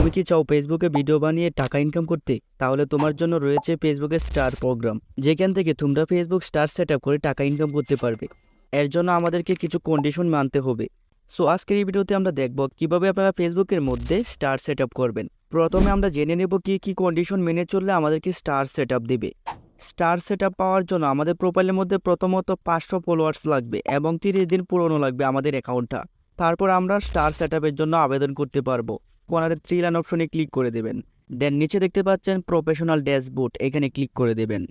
তুমি কি চাও ফেসবুকে ভিডিও বানিয়ে টাকা ইনকাম করতে? তাহলে তোমার জন্য রয়েছে ফেসবুকের স্টার প্রোগ্রাম, যেখান থেকে তোমরা ফেসবুক স্টার সেট আপ করে টাকা ইনকাম করতে পারবে। এর জন্য আমাদেরকে কিছু কন্ডিশন মানতে হবে। সো আজকের এই ভিডিওতে আমরা দেখব কিভাবে আপনারা ফেসবুকের মধ্যে স্টার সেট আপ করবেন। প্রথমে আমরা জেনে নেব কি কি কন্ডিশন মেনে চললে আমাদেরকে স্টার সেট আপ দেবে। স্টার সেট আপ পাওয়ার জন্য আমাদের প্রোফাইলের মধ্যে প্রথমত 500 ফলোয়ার্স লাগবে এবং 30 দিন পুরনো লাগবে আমাদের অ্যাকাউন্টটা। তারপর আমরা স্টার সেট আপের জন্য আবেদন করতে পারবো। কোনারে 3 লাইন অপশনে ক্লিক করে দেবেন। দেন নিচে দেখতে পাচ্ছেন প্রফেশনাল ড্যাশবোর্ড, এখানে ক্লিক করে দেবেন।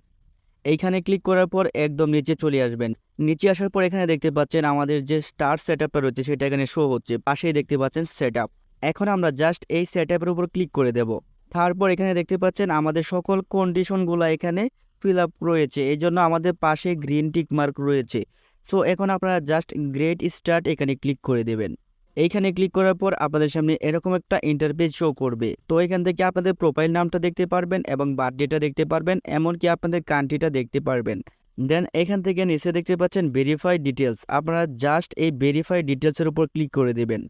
এইখানে ক্লিক করার পর একদম নিচে চলে আসবেন। নিচে আসার পর এখানে দেখতে পাচ্ছেন আমাদের যে স্টার সেট আপটা রয়েছে সেটা এখানে শো হচ্ছে, পাশেই দেখতে পাচ্ছেন সেট আপ। এখন আমরা জাস্ট এই সেট আপের উপর ক্লিক করে দেব। তারপর এখানে দেখতে পাচ্ছেন আমাদের সকল কন্ডিশনগুলো এখানে ফিল আপ রয়েছে, এই জন্য আমাদের পাশে গ্রিন টিক মার্ক রয়েছে। সো এখন আপনারা জাস্ট গ্রেট স্টার্ট এখানে ক্লিক করে দেবেন। এইখানে ক্লিক করার পর আপনাদের সামনে এরকম একটা ইন্টারফেস শো করবে। তো এখান থেকে আপনাদের প্রোফাইল নামটা দেখতে পারবেন এবং বার্থডেটা দেখতে পারবেন, এমনকি আপনাদের কান্ট্রিটা দেখতে পারবেন। দেন এখান থেকে নিচে দেখতে পাচ্ছেন ভেরিফাই ডিটেলস, আপনারা জাস্ট এই ভেরিফাই ডিটেলসের উপর ক্লিক করে দেবেন।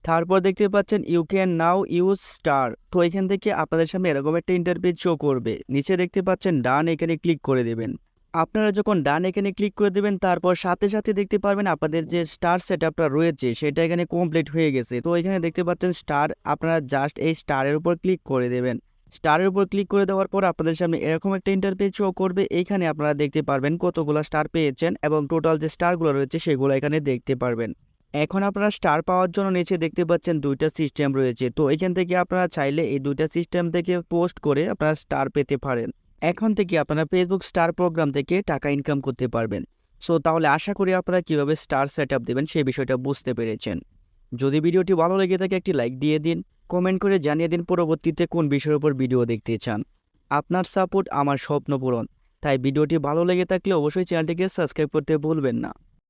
তারপর দেখতে পাচ্ছেন you can now use star. তো এখান থেকে আপনাদের সামনে এরকম একটা ইন্টারফেস শো করবে। নিচে দেখতে পাচ্ছেন ডান, এখানে ক্লিক করে দেবেন। আপনারা যখন ডান এখানে ক্লিক করে দেবেন তারপর সাথে সাথে দেখতে পারবেন আপনাদের যে স্টার সেট আপটা রয়েছে সেটা এখানে কমপ্লিট হয়ে গেছে। তো এখানে দেখতে পাচ্ছেন স্টার, আপনারা জাস্ট এই স্টারের উপর ক্লিক করে দেবেন। স্টারের উপর ক্লিক করে দেওয়ার পর আপনাদের সামনে এরকম একটা ইন্টারফেস শো করবে। এইখানে আপনারা দেখতে পারবেন কতগুলো স্টার পেয়েছেন এবং টোটাল যে স্টারগুলো রয়েছে সেগুলো এখানে দেখতে পারবেন। এখন আপনারা স্টার পাওয়ার জন্য নিচে দেখতে পাচ্ছেন দুইটা সিস্টেম রয়েছে। তো এখান থেকে আপনারা চাইলে এই দুইটা সিস্টেম থেকে পোস্ট করে আপনারা স্টার পেতে পারেন। এখন থেকে আপনারা ফেসবুক স্টার প্রোগ্রাম থেকে টাকা ইনকাম করতে পারবেন। সো তাহলে আশা করি আপনারা কীভাবে স্টার সেট আপ দেবেন সেই বিষয়টা বুঝতে পেরেছেন। যদি ভিডিওটি ভালো লেগে থাকে একটি লাইক দিয়ে দিন, কমেন্ট করে জানিয়ে দিন পরবর্তীতে কোন বিষয়ের উপর ভিডিও দেখতে চান। আপনার সাপোর্ট আমার স্বপ্ন পূরণ, তাই ভিডিওটি ভালো লেগে থাকলে অবশ্যই চ্যানেলটিকে সাবস্ক্রাইব করতে ভুলবেন না।